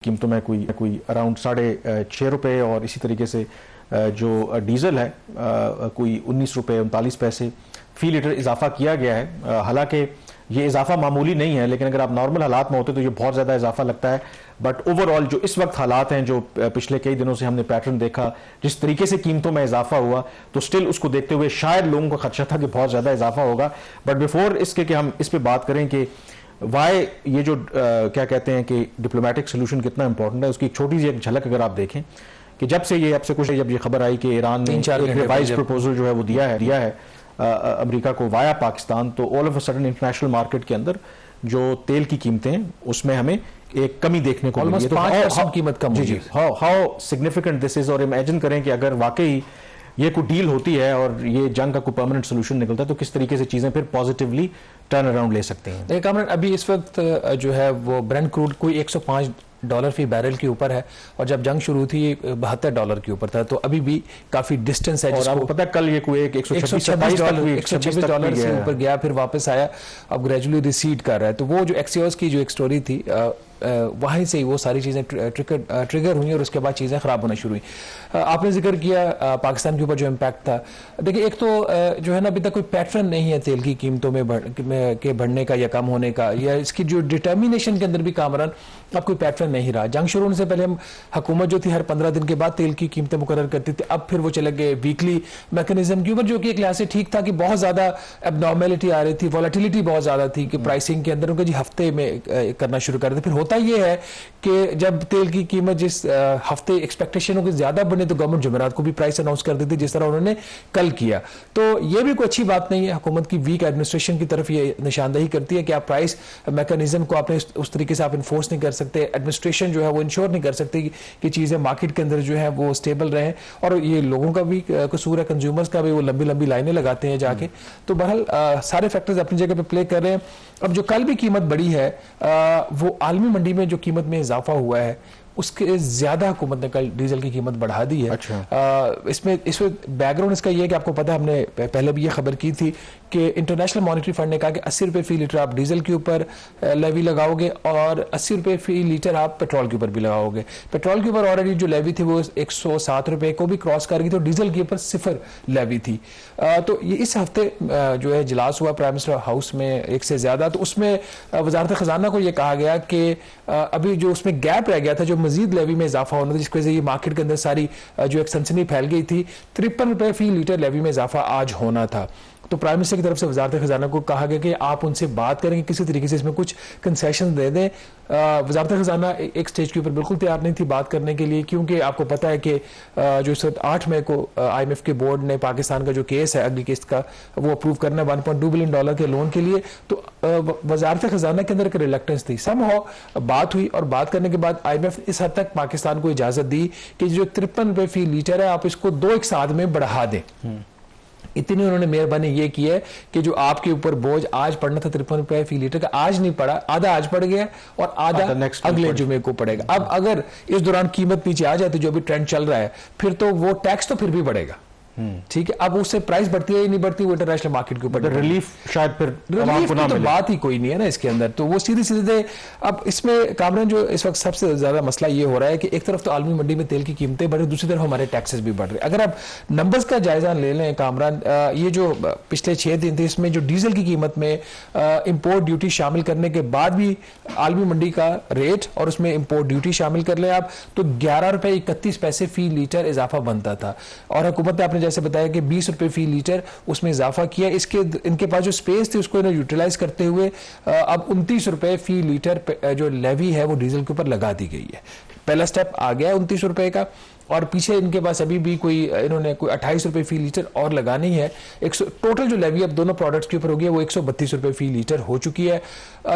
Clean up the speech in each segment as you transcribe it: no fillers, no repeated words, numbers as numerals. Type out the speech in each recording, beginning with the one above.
कीमतों में कोई अराउंड ₹6.5 और इसी तरीके से जो डीजल है कोई ₹19.39 फी लीटर इजाफा किया गया है। हालांकि ये इजाफा मामूली नहीं है, लेकिन अगर आप नॉर्मल हालात में होते तो ये बहुत ज़्यादा इजाफा लगता है। बट ओवरऑल जो इस वक्त हालात हैं, जो पिछले कई दिनों से हमने पैटर्न देखा, जिस तरीके से कीमतों में इजाफा हुआ, तो स्टिल उसको देखते हुए शायद लोगों का खदशा था कि बहुत ज़्यादा इजाफा होगा। बट बिफोर इसके कि हम इस पर बात करें कि वाई ये जो क्या कहते हैं कि डिप्लोमेटिक सोल्यूशन कितना इंपॉर्टेंट है, उसकी एक छोटी सी एक झलक अगर आप देखें कि जब से ये आपसे कुछ जब ये खबर आई कि ईरान ने एक रिवाइज प्रपोजल जो है वो दिया है अमेरिका को वाया पाकिस्तान, तो all of a sudden international market के अंदर जो तेल की कीमतें हैं उसमें हमें एक कमी देखने को मिली है। तो 5% कीमत कम हुई है। How significant this is. और इमेजिन करें कि अगर वाकई ये कोई डील होती है और ये जंग का कोई परमानेंट सोल्यूशन निकलता है तो किस तरीके से चीजें फिर पॉजिटिवली टर्न अराउंड ले सकते हैं। कामरान, अभी इस वक्त जो है वो ब्रेंट क्रूड कोई $105 फी बैरल के ऊपर है, और जब जंग शुरू थी $72 के ऊपर था, तो अभी भी काफी डिस्टेंस है। और आपको पता है कल ये कोई $126 से ऊपर गया, फिर वापस आया, अब ग्रेजुअली रिसीड कर रहा है। तो वो जो एक्सियोस की जो एक स्टोरी थी वहीं से वो सारी चीज़ें ट्रिगर हुई और उसके बाद चीज़ें ख़राब होना शुरू हुई। आपने जिक्र किया पाकिस्तान के ऊपर जो इम्पैक्ट था। देखिए, एक तो जो है ना, अभी तक कोई पैटर्न नहीं है तेल की कीमतों में बढ़ने का या कम होने का, या इसकी जो डिटर्मिनेशन के अंदर भी कामरान अब कोई पैटर्न नहीं रहा। जंग शुरू होने से पहले हम हुकूमत जो थी हर 15 दिन के बाद तेल की कीमतें मुकर्रर करती थी, अब फिर वो चले गए वीकली मैकेनिज्म के ऊपर, जो कि एक लिहाज से ठीक था कि बहुत ज़्यादा एबनॉर्मेलिटी आ रही थी, वॉलेटिलिटी बहुत ज़्यादा थी कि प्राइसिंग के अंदर उनका जी हफ्ते में करना शुरू कर देते। फिर होता ये है कि जब तेल की कीमत जिस हफ्ते एक्सपेक्टेशनों के ज्यादा बने तो गवर्नमेंट जुमेरात को भी प्राइस अनाउंस कर देती, जिस तरह उन्होंने कल किया। तो ये भी कोई अच्छी बात नहीं है। हुकूमत की वीक एडमिनिस्ट्रेशन की तरफ ये निशानदेही करती है कि आप प्राइस मैकेनिज्म को आपने उस तरीके से आप इन्फोर्स नहीं कर सकते, एडमिनिस्ट्रेशन जो है वो इंश्योर नहीं कर सकती कि चीजें मार्केट के अंदर जो है वो स्टेबल रहें, और ये लोगों का भी कसूर है, कंज्यूमर्स का भी, वो लंबी लंबी लाइनें लगाते हैं जाके। तो बहरहाल सारे फैक्टर्स अपनी जगह पे प्ले कर रहे हैं। अब जो कल भी कीमत बढ़ी है वो आलमी मंडी में जो कीमत में इजाफा हुआ है उसके ज्यादा हुकूमत ने कल डीजल की कीमत बढ़ा दी है। अच्छा। इसमें बैकग्राउंड इसका ये है कि आपको पता है, हमने पहले भी ये खबर की थी कि इंटरनेशनल मॉनेटरी फंड ने कहा कि ₹80 फी लीटर आप डीजल के ऊपर लेवी लगाओगे और ₹80 फी लीटर आप पेट्रोल के ऊपर भी लगाओगे। पेट्रोल के ऊपर ऑलरेडी जो लेवी थी वो ₹107 को भी क्रॉस कर गई, तो डीजल के ऊपर 0 लेवी थी। तो ये इस हफ्ते जो है इजलास हुआ प्राइम मिनिस्टर हाउस में एक से ज्यादा, तो उसमें वजारत खजाना को यह कहा गया कि अभी जो उसमें गैप रह गया था, जो मजीद लेवी में इजाफा होना था, जिसकी वजह से ये मार्केट के अंदर सारी जो एक सनसनी फैल गई थी, ₹53 फी लीटर लेवी में इजाफा आज होना था। तो प्राइम मिनिस्टर की तरफ से वजारत खजाना को कहा गया कि आप उनसे बात करेंगे, किसी तरीके से इसमें कुछ कंसेशन दे दें। वजारत खजाना एक स्टेज के ऊपर बिल्कुल तैयार नहीं थी बात करने के लिए, क्योंकि आपको पता है कि जो इस वक्त 8 मई को IMF के बोर्ड ने पाकिस्तान का जो केस है अगली किस्त का वो अप्रूव करना है $1.2 बिलियन के लोन के लिए। तो वजारत खजाना के अंदर एक रिलक्टेंस थी। समहाउ बात हुई, और बात करने के बाद IMF इस हद तक पाकिस्तान को इजाजत दी कि जो ₹53 फी लीटर है आप इसको 2 एक साथ में बढ़ा दें। इतनी उन्होंने मेहरबानी ये की है कि जो आपके ऊपर बोझ आज पड़ना था ₹53 फी लीटर का, आज नहीं पड़ा, आधा आज पड़ गया और आधा अगले जुमे को पड़ेगा। अब अगर इस दौरान कीमत नीचे आ जाए तो जो भी ट्रेंड चल रहा है, फिर तो वो टैक्स तो फिर भी बढ़ेगा। ठीक है, अब उससे प्राइस बढ़ती है या नहीं बढ़ती वो इंटरनेशनल मार्केट के ऊपर रिलीफ शायद फिर रिलीफ की तो बात ही कोई नहीं है ना इसके अंदर, तो वो सीधे सीधे। अब इसमें कामरान जो इस वक्त सबसे ज्यादा मसला ये हो रहा है कि एक तरफ तो आलमी मंडी में तेल की कीमतें बढ़ रही, दूसरी तरफ हमारे टैक्सेस भी बढ़ रहे। अगर आप नंबर्स का जायजा ले लें कामरान, ये जो पिछले 6 दिन थे इसमें जो डीजल की कीमत में इंपोर्ट ड्यूटी शामिल करने के बाद भी आलमी मंडी का रेट और उसमें इंपोर्ट ड्यूटी शामिल कर लें आप, तो ₹11.31 फी लीटर इजाफा बनता था, और हुकूमत ने आपने जैसे बताया कि ₹20 फी लीटर उसमें इजाफा किया। इसके इनके पास जो स्पेस थी उसको यूटिलाइज करते हुए अब ₹29 फी लीटर जो लेवी है वो डीजल के ऊपर लगा दी गई है। पहला स्टेप आ गया ₹29 का, और पीछे इनके पास अभी भी इन्होंने कोई ₹28 फी लीटर और लगानी है। टोटल जो लेवी अब दोनों प्रोडक्ट्स के ऊपर होगी वो ₹132 फी लीटर हो चुकी है।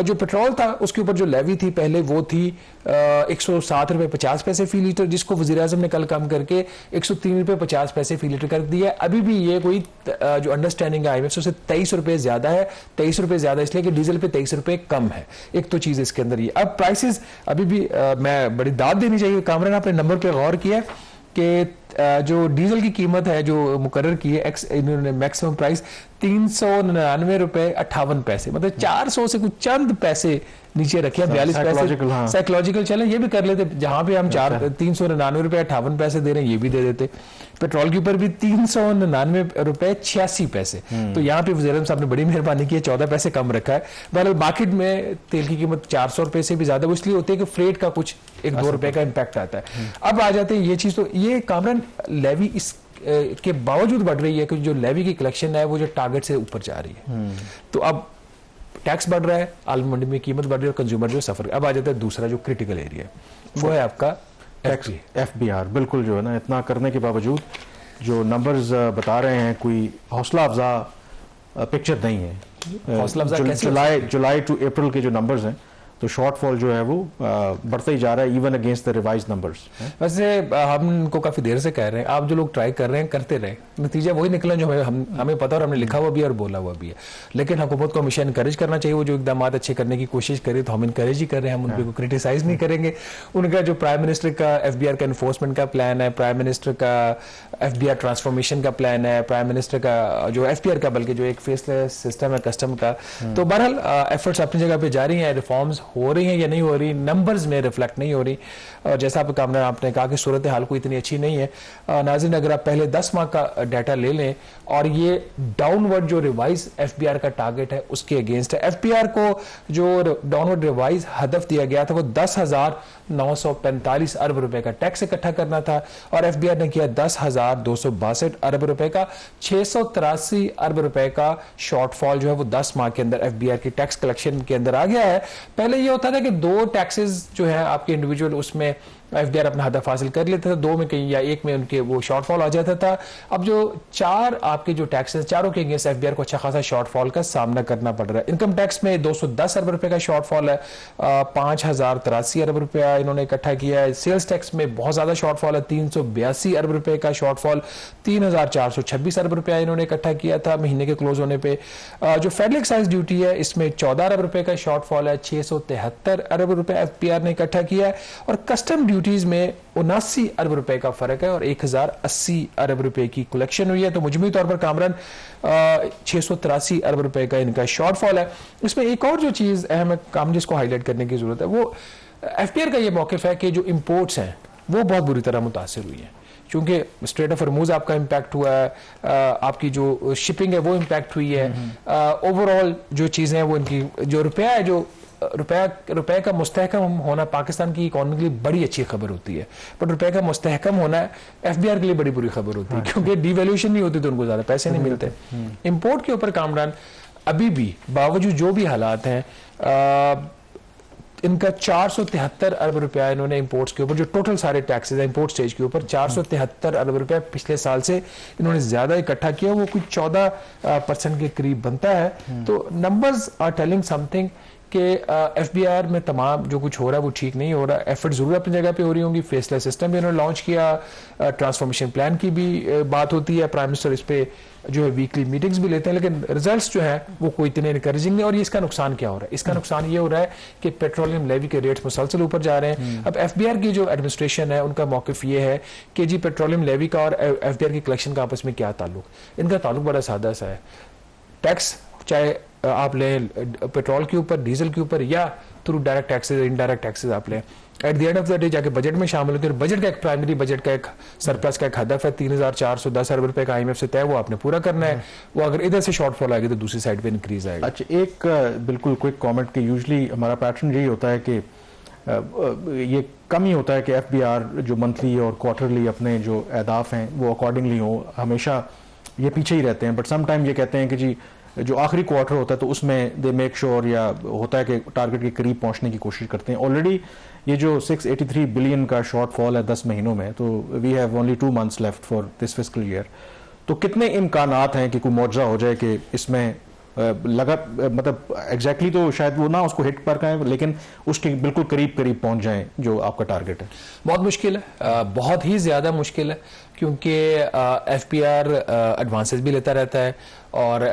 जो पेट्रोल था उसके ऊपर जो लेवी थी पहले वो थी ₹107.50 फी लीटर, जिसको वज़ीर आज़म ने कल कम करके ₹103.50 फी लीटर कर दिया। अभी भी ये कोई जो अंडरस्टैंडिंग है IMF से ₹23 ज्यादा है। ₹23 ज्यादा इसलिए कि डीजल पे ₹23 कम है। एक तो चीज इसके अंदर ये। अब प्राइसेस अभी भी मैं बड़ी दाद देनी चाहिए कामरान, आपने नंबर पे गौर किया कि जो डीजल की कीमत है जो मुकर्रर की है इन्होंने मैक्सिमम प्राइस ₹399.58, मतलब 400 से कुछ चंद पैसे नीचे रखे 42 पैसे साइकोलॉजिकल चले, ये भी कर लेते, जहां पे हम 399 रुपए 58 पैसे दे रहे हैं ये भी दे देते। पेट्रोल के ऊपर भी 399 रुपए 86 पैसे, तो यहाँ पे वज़ीर आज़म साहब ने बड़ी मेहरबानी की है, 14 पैसे कम रखा है। बहरहाल मार्केट में तेल की कीमत 400 रुपए से भी ज्यादा वो इसलिए होती है कि फ्रेट का कुछ 1-2 रुपए का इम्पैक्ट आता है। अब आ जाते हैं ये चीज, तो ये कामरान लेवी इस के बावजूद बढ़ रही है कि जो लेवी की कलेक्शन है वो जो टारगेट से ऊपर जा रही है, तो अब टैक्स बढ़ रहा है, आलम मंडी में कीमत बढ़ रही है और कंज्यूमर जो सफर। अब आ जाता है दूसरा जो क्रिटिकल एरिया है वो है आपका FBR। बिल्कुल, जो है ना इतना करने के बावजूद जो नंबर्स बता रहे हैं कोई हौसला अफजा पिक्चर नहीं है। हौसला अफजा जुलाई टू अप्रैल के जो नंबर्स हैं तो शॉर्टफॉल जो है वो बढ़ते ही जा रहा है even against the revised numbers. वैसे हम इनको काफी देर से कह रहे हैं, आप जो लोग ट्राई कर रहे हैं करते रहे, नतीजा वही निकला जो हमें पता और हमने लिखा हुआ भी है और बोला हुआ भी है। लेकिन हुकूमत को हमेशा इनकरेज करना चाहिए, वो जो इकदाम अच्छे करने की कोशिश करे तो हम इनकरेज ही कर रहे हैं, हम उनको क्रिटिसाइज नहीं करेंगे। उनका जो प्राइम मिनिस्टर का FBR का इन्फोर्समेंट का प्लान है, प्राइम मिनिस्टर का FBR ट्रांसफॉर्मेशन का प्लान है, प्राइम मिनिस्टर का जो FBR का बल्कि जो एक फेसलेस सिस्टम है कस्टम का, तो बहरहाल एफर्ट्स अपनी जगह पे जारी हैं, रिफॉर्म्स हो रही हैं या नहीं हो रही, नंबर्स में रिफ्लेक्ट नहीं हो रही। और जैसा आपने कहा कि सूरत हाल कोई इतनी अच्छी नहीं है। नाज़रीन, अगर आप पहले 10 माह का डाटा ले लें और ये डाउनवर्ड जो रिवाइज FBR का टारगेट है उसके अगेंस्ट है। FBR को जो डाउनवर्ड रिवाइज हदफ दिया गया था वो 10,945 अरब रुपए का टैक्स इकट्ठा करना था और FBR ने किया 10,262 अरब रुपए का। 683 अरब रुपए का शॉर्टफॉल जो है वो 10 माह के अंदर FBR की टैक्स कलेक्शन के अंदर आ गया है। पहले ये होता था कि 2 टैक्सेस जो है आपके इंडिविजुअल उसमें FBR अपना हदफ हासिल कर लेता था, 2 में कहीं या 1 में उनके वो शॉर्टफॉल आ जाता था। अब जो 4 आपके जो टैक्सेस, चारों के अगेंस्ट FBR को अच्छा खासा शॉर्टफॉल का सामना करना पड़ रहा है। इनकम टैक्स में 210 अरब रुपए का शॉर्टफॉल है, 5,083 अरब रुपया इन्होंने इकट्ठा किया है। सेल्स टैक्स में बहुत ज्यादा शॉर्टफॉल है, 382 अरब रुपए का शॉर्टफॉल, 3,426 अरब रुपया इन्होंने इकट्ठा किया था महीने के क्लोज होने पे। जो फेडरल एक्साइज ड्यूटी है इसमें 14 अरब रुपए का शॉर्टफॉल है, 673 अरब रुपए FBR ने इकट्ठा किया है और कस्टम ड्यूटीज में 79 अरब रुपए का फर्क है और 1,080 अरब रुपए की कलेक्शन हुई है। तो मुजमई तौर पर कामरान 683 अरब रुपए का इनका शॉर्टफॉल है। इसमें एक और जो चीज अहम है काम जिसको हाईलाइट करने की जरूरत है वो FBR का ये मौकिफ है कि जो इंपोर्ट्स हैं वो बहुत बुरी तरह मुतासिर हुई है, क्योंकि स्ट्रेट ऑफ हॉर्मुज़ आपका इम्पैक्ट हुआ है, आपकी जो शिपिंग है वो इम्पैक्ट हुई है, ओवरऑल जो चीज़ें हैं वो इनकी जो रुपया है, जो रुपए का मुस्तहकम होना पाकिस्तान की इकोनॉमी के लिए बड़ी अच्छी खबर होती है, बट रुपए का मुस्तहकम होना FBR के लिए बड़ी बुरी खबर होती है, क्योंकि डिवैल्यूएशन नहीं होती तो उनको ज्यादा पैसे नहीं मिलते। इंपोर्ट के ऊपर कामरान अभी भी बावजूद जो भी हालात हैं इनका 473 अरब रुपया इन्होंने इंपोर्ट्स के ऊपर, जो टोटल सारे टैक्सेस हैं इंपोर्ट स्टेज के ऊपर 473 अरब रुपया पिछले साल से इन्होंने ज्यादा इकट्ठा किया, वो कुछ 14% के करीब बनता है। तो नंबर्स आर टेलिंग समथिंग कि FBR में तमाम जो कुछ हो रहा है वो ठीक नहीं हो रहा। एफर्ट जरूर अपनी जगह पे हो रही होंगी, फेसलेस सिस्टम भी उन्होंने लॉन्च किया, ट्रांसफॉर्मेशन प्लान की भी बात होती है, प्राइम मिनिस्टर इस पे जो है वीकली मीटिंग्स भी लेते हैं, लेकिन रिजल्ट्स जो है वो कोई इतने इनकरेजिंग नहीं। और ये इसका नुकसान क्या हो रहा है? इसका नुकसान ये हो रहा है कि पेट्रोलियम लेवी के रेट्स मुसलसल ऊपर जा रहे हैं। अब FBR की जो एडमिनिस्ट्रेशन है उनका मौकिफ ये है कि जी पेट्रोलियम लेवी का और FBR की कलेक्शन का आपस में क्या ताल्लुक? इनका ताल्लुक बड़ा सादा सा है, टैक्स चाहे आप लें पेट्रोल के ऊपर, डीजल के ऊपर, या through direct taxes, indirect taxes आप लें, at the end of the day जाके बजट में शामिल होते हैं। बजट का एक प्राइमरी बजट का एक सरप्लस का एक हदफ है 3,410 अरब रुपए का IMF से तय, वो आपने पूरा करना है। वो अगर इधर से शॉर्टफॉल आएगी तो दूसरी साइड पे इंक्रीज आएगा। अच्छा, एक बिल्कुल क्विक कमेंट कि यूजुअली हमारा पैटर्न यही होता है कि ये कम ही होता है कि FBR जो मंथली और क्वार्टरली अपने जो अहदाफ हैं वो अकॉर्डिंगली हो, हमेशा ये पीछे ही रहते हैं। बट सम टाइम ये कहते हैं कि जी जो आखिरी क्वार्टर होता है तो उसमें दे मेक श्योर या होता है कि टारगेट के करीब पहुंचने की कोशिश करते हैं। ऑलरेडी ये जो 683 बिलियन का शॉर्टफॉल है 10 महीनों में, तो we have only 2 months left for this fiscal year. तो कितने इम्कानात हैं कि कोई मुआवजा हो जाए कि इसमें मतलब एग्जैक्टली तो शायद वो ना उसको हिट पर करें, लेकिन उसके बिल्कुल करीब करीब पहुंच जाएं जो आपका टारगेट है? बहुत मुश्किल है, बहुत ही ज्यादा मुश्किल है। क्योंकि FPR एडवांसेस भी लेता रहता है और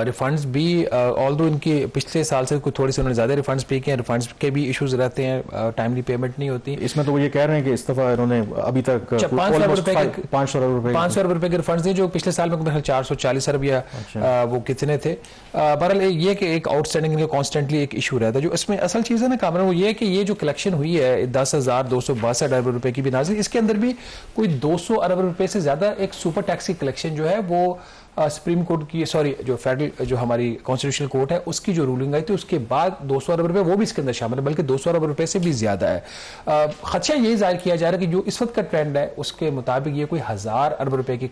रिफंड्स भी ऑल्दो इनके पिछले साल से कुछ थोड़ी सी उन्होंने ज़्यादा रिफंड्स पे किए हैं, रिफंड्स के भी इश्यूज रहते हैं, टाइमली पेमेंट नहीं होती। इसमें तो वो ये कह रहे हैं कि इस दफा इन्होंने अभी तक 500 अरब रुपए के रिफंड्स दिए, जो पिछले साल में 440 अरब या वो कितने थे। बहरहाल ये कि एक आउटस्टैंडिंग इनका कॉन्स्टेंटली एक इशू रहता है। जो इसमें असल चीज़ है ना कामरान, वो ये है कि ये जो कलेक्शन हुई है 10,262 अरब रुपए की भी नाज़िल, इसके अंदर भी कोई 200 अरब रुपए से ज़्यादा एक सुपर टैक्स की कलेक्शन जो है वो सुप्रीम कोर्ट की, सॉरी जो फेडरल जो हमारी कॉन्स्टिट्यूशनल कोर्ट है उसकी जो रूलिंग आई थी उसके बाद 200 अरब रुपए वो भी इसके अंदर शामिल है, बल्कि 200 अरब रुपए से भी ज्यादा है। खदशा ये जाहिर किया जा रहा है कि जो इस वक्त का ट्रेंड है उसके मुताबिक ये कोई 1000 अरब रुपए की